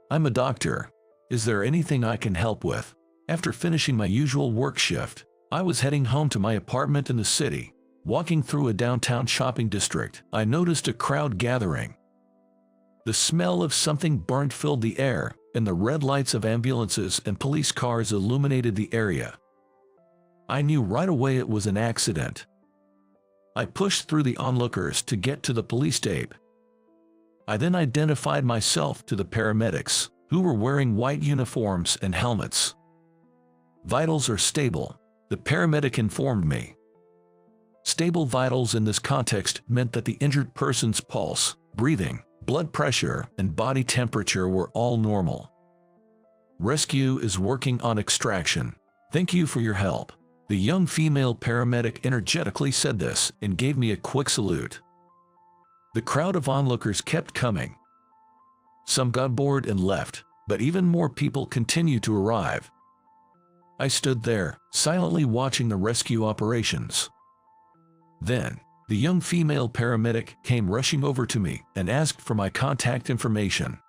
I'm a doctor. Is there anything I can help with? After finishing my usual work shift, I was heading home to my apartment in the city. Walking through a downtown shopping district, I noticed a crowd gathering. The smell of something burnt filled the air, and the red lights of ambulances and police cars illuminated the area. I knew right away it was an accident. I pushed through the onlookers to get to the police tape. I then identified myself to the paramedics, who were wearing white uniforms and helmets. "Vitals are stable," the paramedic informed me. Stable vitals in this context meant that the injured person's pulse, breathing, blood pressure, and body temperature were all normal. "Rescue is working on extraction. Thank you for your help." The young female paramedic energetically said this and gave me a quick salute. The crowd of onlookers kept coming. Some got bored and left, but even more people continued to arrive. I stood there, silently watching the rescue operations. Then, the young female paramedic came rushing over to me and asked for my contact information.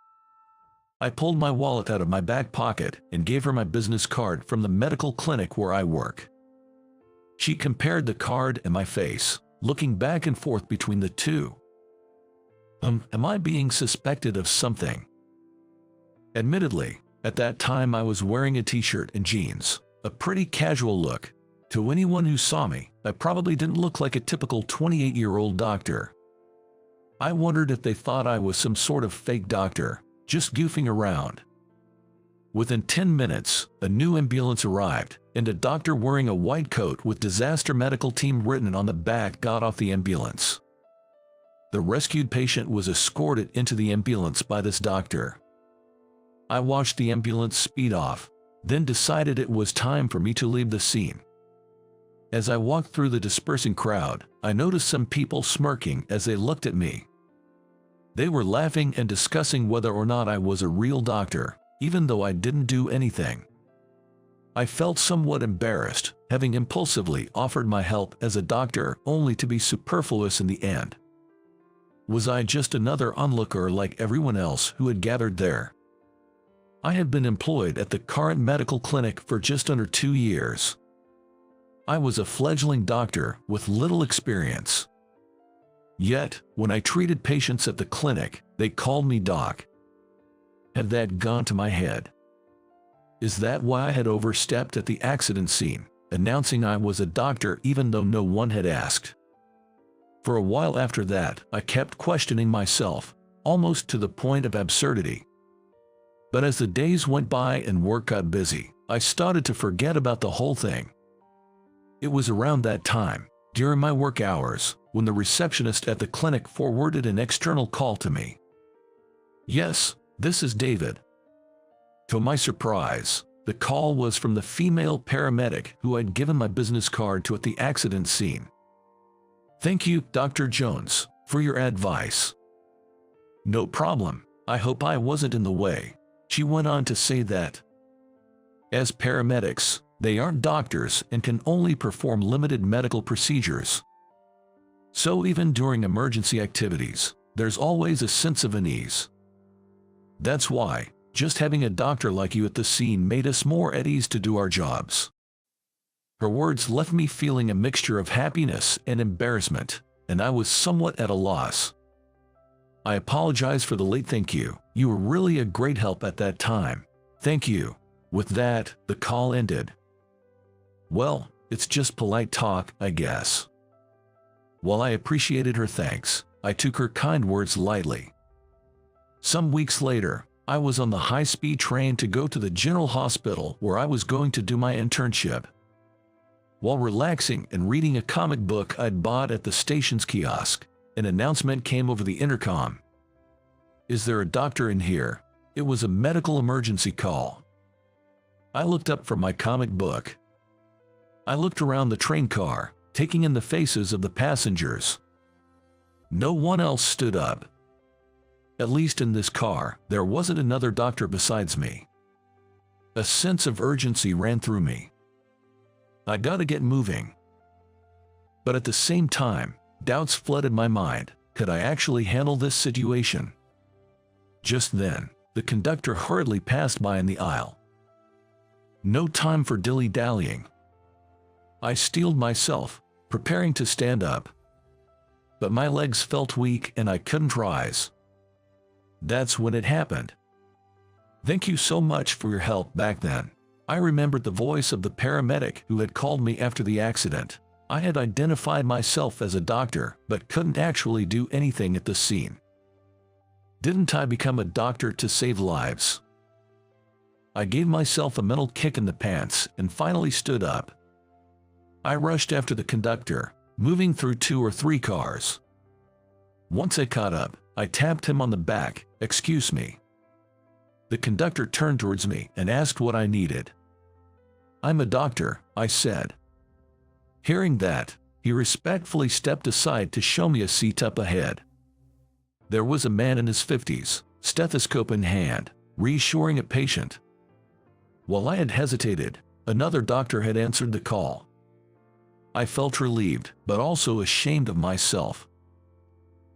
I pulled my wallet out of my back pocket and gave her my business card from the medical clinic where I work. She compared the card and my face, looking back and forth between the two. Am I being suspected of something? Admittedly, at that time I was wearing a t-shirt and jeans, a pretty casual look. To anyone who saw me, I probably didn't look like a typical 28-year-old doctor. I wondered if they thought I was some sort of fake doctor, just goofing around. Within 10 minutes, a new ambulance arrived, and a doctor wearing a white coat with disaster medical team written on the back got off the ambulance. The rescued patient was escorted into the ambulance by this doctor. I watched the ambulance speed off, then decided it was time for me to leave the scene. As I walked through the dispersing crowd, I noticed some people smirking as they looked at me. They were laughing and discussing whether or not I was a real doctor, even though I didn't do anything. I felt somewhat embarrassed, having impulsively offered my help as a doctor only to be superfluous in the end. Was I just another onlooker like everyone else who had gathered there? I had been employed at the current medical clinic for just under 2 years. I was a fledgling doctor with little experience. Yet, when I treated patients at the clinic, they called me Doc. Had that gone to my head? Is that why I had overstepped at the accident scene, announcing I was a doctor even though no one had asked? For a while after that, I kept questioning myself, almost to the point of absurdity. But as the days went by and work got busy, I started to forget about the whole thing. It was around that time, during my work hours, when the receptionist at the clinic forwarded an external call to me. "Yes, this is David." To my surprise, the call was from the female paramedic who I'd given my business card to at the accident scene. "Thank you, Dr. Jones, for your advice." "No problem. I hope I wasn't in the way." She went on to say that, as paramedics, they aren't doctors and can only perform limited medical procedures. So even during emergency activities, there's always a sense of unease. That's why, just having a doctor like you at the scene made us more at ease to do our jobs. Her words left me feeling a mixture of happiness and embarrassment, and I was somewhat at a loss. "I apologize for the late thank you. You were really a great help at that time. Thank you." With that, the call ended. Well, it's just polite talk, I guess. While I appreciated her thanks, I took her kind words lightly. Some weeks later, I was on the high-speed train to go to the general hospital where I was going to do my internship. While relaxing and reading a comic book I'd bought at the station's kiosk, an announcement came over the intercom. "Is there a doctor in here?" It was a medical emergency call. I looked up from my comic book. I looked around the train car, taking in the faces of the passengers. No one else stood up. At least in this car, there wasn't another doctor besides me. A sense of urgency ran through me. I gotta get moving. But at the same time, doubts flooded my mind. Could I actually handle this situation? Just then, The conductor hurriedly passed by in the aisle. No time for dilly-dallying. I steeled myself, preparing to stand up. But my legs felt weak and I couldn't rise. That's when it happened. "Thank you so much for your help back then." I remembered the voice of the paramedic who had called me after the accident. I had identified myself as a doctor, but couldn't actually do anything at the scene. Didn't I become a doctor to save lives? I gave myself a mental kick in the pants and finally stood up. I rushed after the conductor, moving through 2 or 3 cars. Once I caught up, I tapped him on the back. "Excuse me." The conductor turned towards me and asked what I needed. "I'm a doctor," I said. Hearing that, he respectfully stepped aside to show me a seat up ahead. There was a man in his 50s, stethoscope in hand, reassuring a patient. While I had hesitated, another doctor had answered the call. I felt relieved, but also ashamed of myself.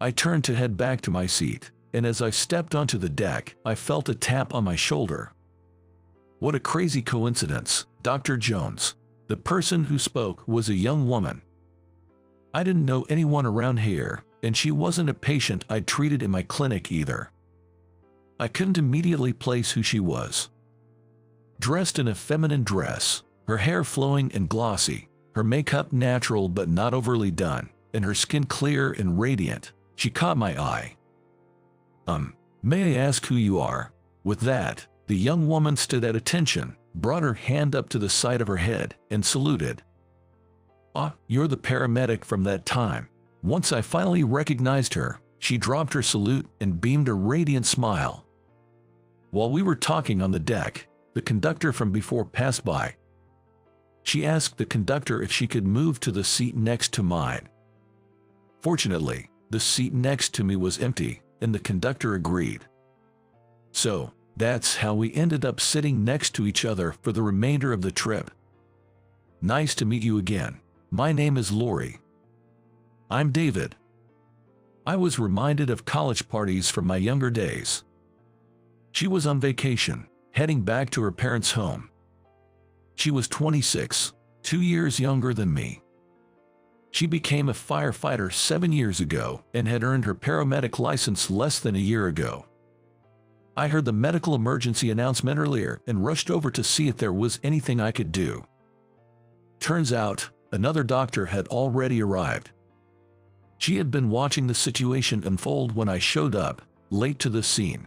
I turned to head back to my seat, and as I stepped onto the deck, I felt a tap on my shoulder. What a crazy coincidence, Dr. Jones. The person who spoke was a young woman. I didn't know anyone around here, and she wasn't a patient I'd treated in my clinic either. I couldn't immediately place who she was. Dressed in a feminine dress, her hair flowing and glossy, her makeup natural but not overly done, and her skin clear and radiant, she caught my eye. May I ask who you are?" With that, the young woman stood at attention, brought her hand up to the side of her head, and saluted. "Ah, you're the paramedic from that time." Once I finally recognized her, she dropped her salute and beamed a radiant smile. While we were talking on the deck, the conductor from before passed by. She asked the conductor if she could move to the seat next to mine. Fortunately, the seat next to me was empty, and the conductor agreed. So, that's how we ended up sitting next to each other for the remainder of the trip. "Nice to meet you again. My name is Lori." "I'm David." I was reminded of college parties from my younger days. She was on vacation, heading back to her parents' home. She was 26, 2 years younger than me. She became a firefighter 7 years ago and had earned her paramedic license less than a year ago. I heard the medical emergency announcement earlier and rushed over to see if there was anything I could do. Turns out, another doctor had already arrived. She had been watching the situation unfold when I showed up, late to the scene.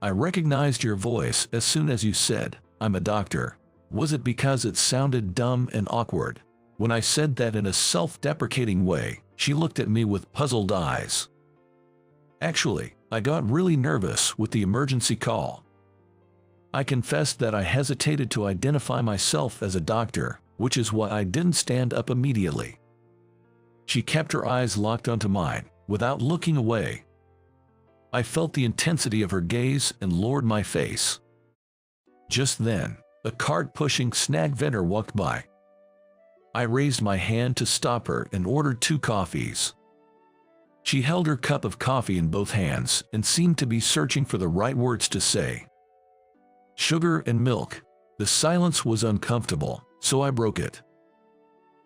"I recognized your voice as soon as you said, 'I'm a doctor.' Was it because it sounded dumb and awkward?" When I said that in a self-deprecating way, she looked at me with puzzled eyes. Actually, I got really nervous with the emergency call. I confessed that I hesitated to identify myself as a doctor, which is why I didn't stand up immediately. She kept her eyes locked onto mine, without looking away. I felt the intensity of her gaze and lowered my face. Just then, a cart-pushing snack vendor walked by. I raised my hand to stop her and ordered 2 coffees. She held her cup of coffee in both hands and seemed to be searching for the right words to say. "Sugar and milk." The silence was uncomfortable, so I broke it.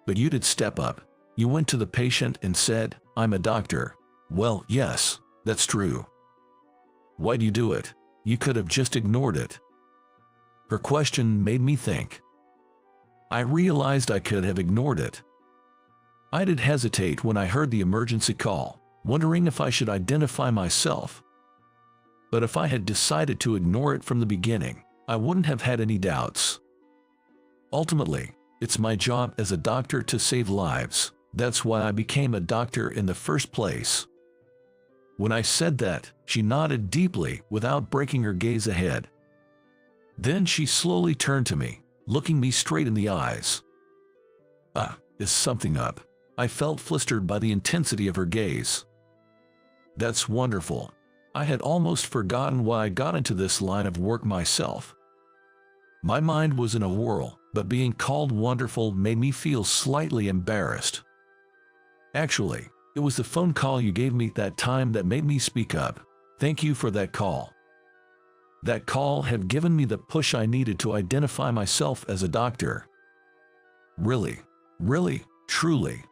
"But you did step up. You went to the patient and said, 'I'm a doctor.'" "Well, yes, that's true." "Why'd you do it? You could have just ignored it." Her question made me think. I realized I could have ignored it. I did hesitate when I heard the emergency call, wondering if I should identify myself. But if I had decided to ignore it from the beginning, I wouldn't have had any doubts. Ultimately, it's my job as a doctor to save lives. That's why I became a doctor in the first place. When I said that, she nodded deeply without breaking her gaze ahead. Then she slowly turned to me, looking me straight in the eyes. Is something up? I felt flustered by the intensity of her gaze. That's wonderful. I had almost forgotten why I got into this line of work myself. My mind was in a whirl, but being called wonderful made me feel slightly embarrassed. Actually, it was the phone call you gave me that time that made me speak up. Thank you for that call. That call had given me the push I needed to identify myself as a doctor. Really, really, truly.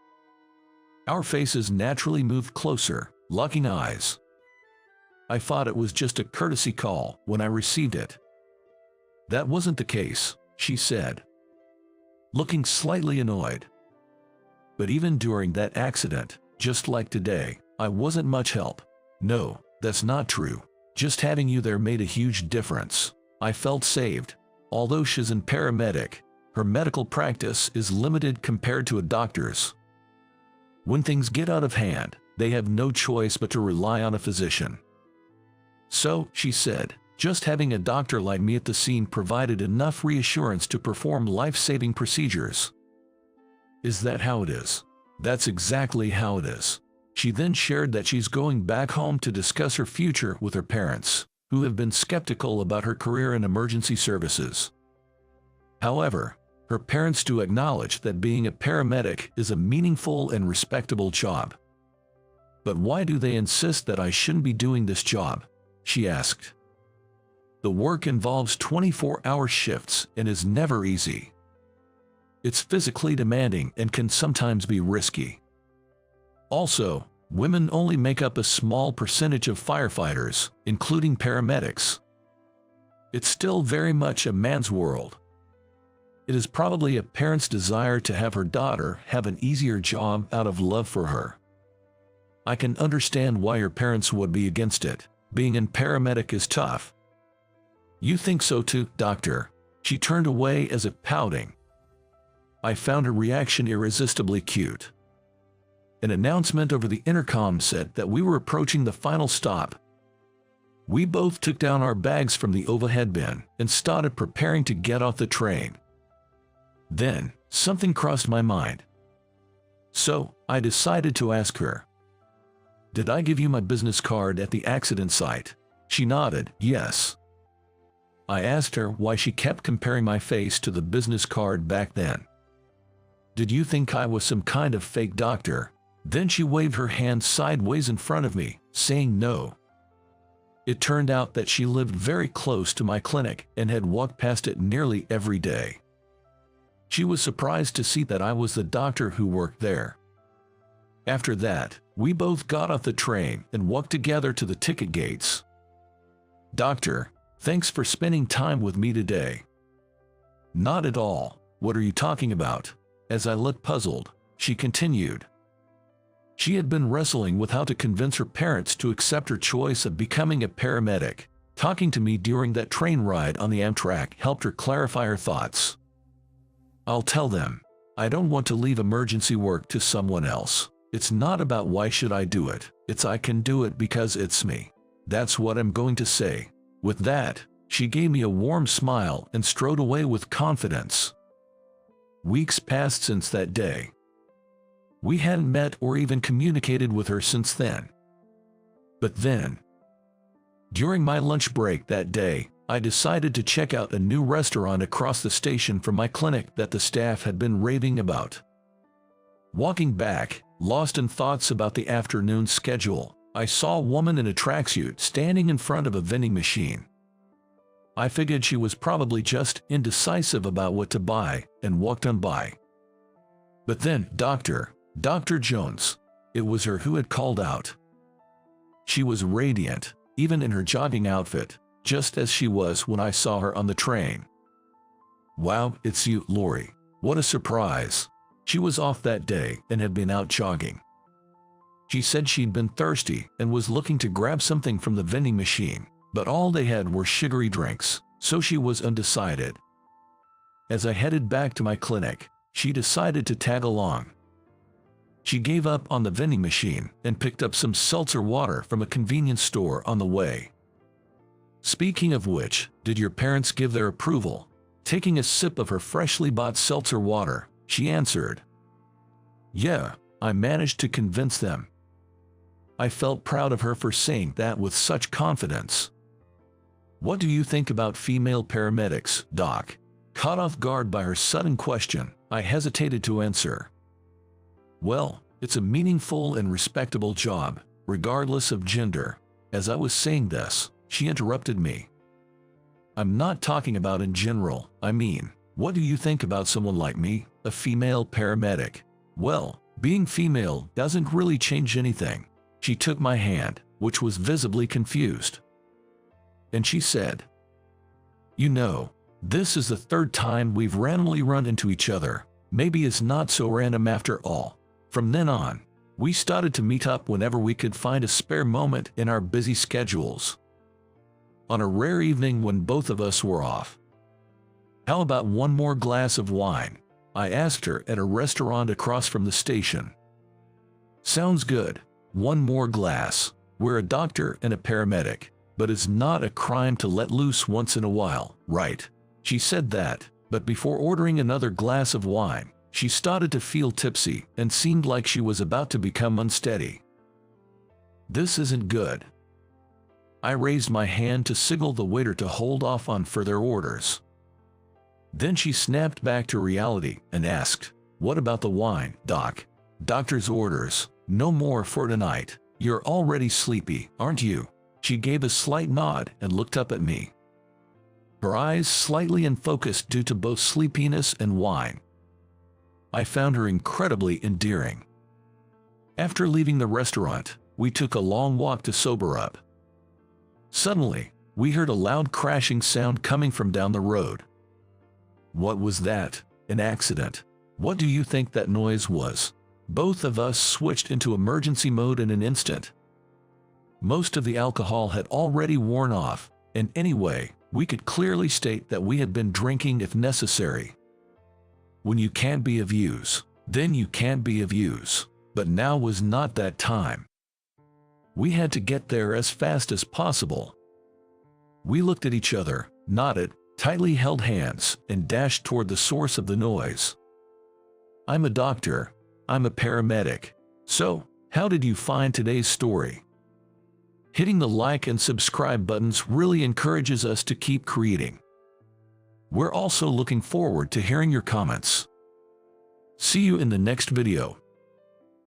Our faces naturally moved closer, locking eyes. I thought it was just a courtesy call when I received it. That wasn't the case, she said, looking slightly annoyed. But even during that accident, just like today, I wasn't much help. No, that's not true. Just having you there made a huge difference. I felt saved. Although she's a paramedic, her medical practice is limited compared to a doctor's. When things get out of hand, they have no choice but to rely on a physician. So, she said, just having a doctor like me at the scene provided enough reassurance to perform life-saving procedures. Is that how it is? That's exactly how it is. She then shared that she's going back home to discuss her future with her parents, who have been skeptical about her career in emergency services. However, her parents do acknowledge that being a paramedic is a meaningful and respectable job. But why do they insist that I shouldn't be doing this job? She asked. The work involves 24-hour shifts and is never easy. It's physically demanding and can sometimes be risky. Also, women only make up a small percentage of firefighters, including paramedics. It's still very much a man's world. It is probably a parent's desire to have her daughter have an easier job out of love for her. I can understand why your parents would be against it. Being a paramedic is tough. You think so too, doctor? She turned away as if pouting. I found her reaction irresistibly cute. An announcement over the intercom said that we were approaching the final stop. We both took down our bags from the overhead bin and started preparing to get off the train. Then, something crossed my mind. So, I decided to ask her, "Did I give you my business card at the accident site?" She nodded, yes. I asked her why she kept comparing my face to the business card back then. Did you think I was some kind of fake doctor? Then she waved her hand sideways in front of me, saying no. It turned out that she lived very close to my clinic and had walked past it nearly every day. She was surprised to see that I was the doctor who worked there. After that, we both got off the train and walked together to the ticket gates. "Doctor, thanks for spending time with me today." "Not at all. What are you talking about?" As I looked puzzled, she continued. She had been wrestling with how to convince her parents to accept her choice of becoming a paramedic. Talking to me during that train ride on the Amtrak helped her clarify her thoughts. "I'll tell them. I don't want to leave emergency work to someone else. It's not about why should I do it, it's I can do it because it's me. That's what I'm going to say." With that, she gave me a warm smile and strode away with confidence. Weeks passed since that day. We hadn't met or even communicated with her since then. But then, during my lunch break that day, I decided to check out a new restaurant across the station from my clinic that the staff had been raving about. Walking back, lost in thoughts about the afternoon schedule, I saw a woman in a tracksuit standing in front of a vending machine. I figured she was probably just indecisive about what to buy and walked on by. But then, Dr. Jones, it was her who had called out. She was radiant, even in her jogging outfit, just as she was when I saw her on the train. "Wow, it's you, Lori. What a surprise." She was off that day and had been out jogging. She said she'd been thirsty and was looking to grab something from the vending machine, but all they had were sugary drinks, so she was undecided. As I headed back to my clinic, she decided to tag along. She gave up on the vending machine and picked up some seltzer water from a convenience store on the way. "Speaking of which, did your parents give their approval?" Taking a sip of her freshly bought seltzer water, she answered. "Yeah, I managed to convince them." I felt proud of her for saying that with such confidence. "What do you think about female paramedics, Doc?" Caught off guard by her sudden question, I hesitated to answer. "Well, it's a meaningful and respectable job, regardless of gender." As I was saying this, she interrupted me. I'm not talking about in general. I mean, what do you think about someone like me, a female paramedic? Well, being female doesn't really change anything. She took my hand, which was visibly confused. And she said, "You know, this is the third time we've randomly run into each other. Maybe it's not so random after all." From then on, we started to meet up whenever we could find a spare moment in our busy schedules. On a rare evening when both of us were off. "How about one more glass of wine?" I asked her at a restaurant across from the station. "Sounds good. One more glass. We're a doctor and a paramedic, but it's not a crime to let loose once in a while, right?" She said that, but before ordering another glass of wine, she started to feel tipsy and seemed like she was about to become unsteady. This isn't good. I raised my hand to signal the waiter to hold off on further orders. Then she snapped back to reality and asked, "What about the wine, Doc?" "Doctor's orders. No more for tonight. You're already sleepy, aren't you?" She gave a slight nod and looked up at me. Her eyes slightly unfocused due to both sleepiness and wine. I found her incredibly endearing. After leaving the restaurant, we took a long walk to sober up. Suddenly, we heard a loud crashing sound coming from down the road. What was that? An accident? What do you think that noise was? Both of us switched into emergency mode in an instant. Most of the alcohol had already worn off, and anyway, we could clearly state that we had been drinking if necessary. When you can't be of use, then you can't be of use. But now was not that time. We had to get there as fast as possible. We looked at each other, nodded, tightly held hands, and dashed toward the source of the noise. I'm a doctor. I'm a paramedic. So, how did you find today's story? Hitting the like and subscribe buttons really encourages us to keep creating. We're also looking forward to hearing your comments. See you in the next video.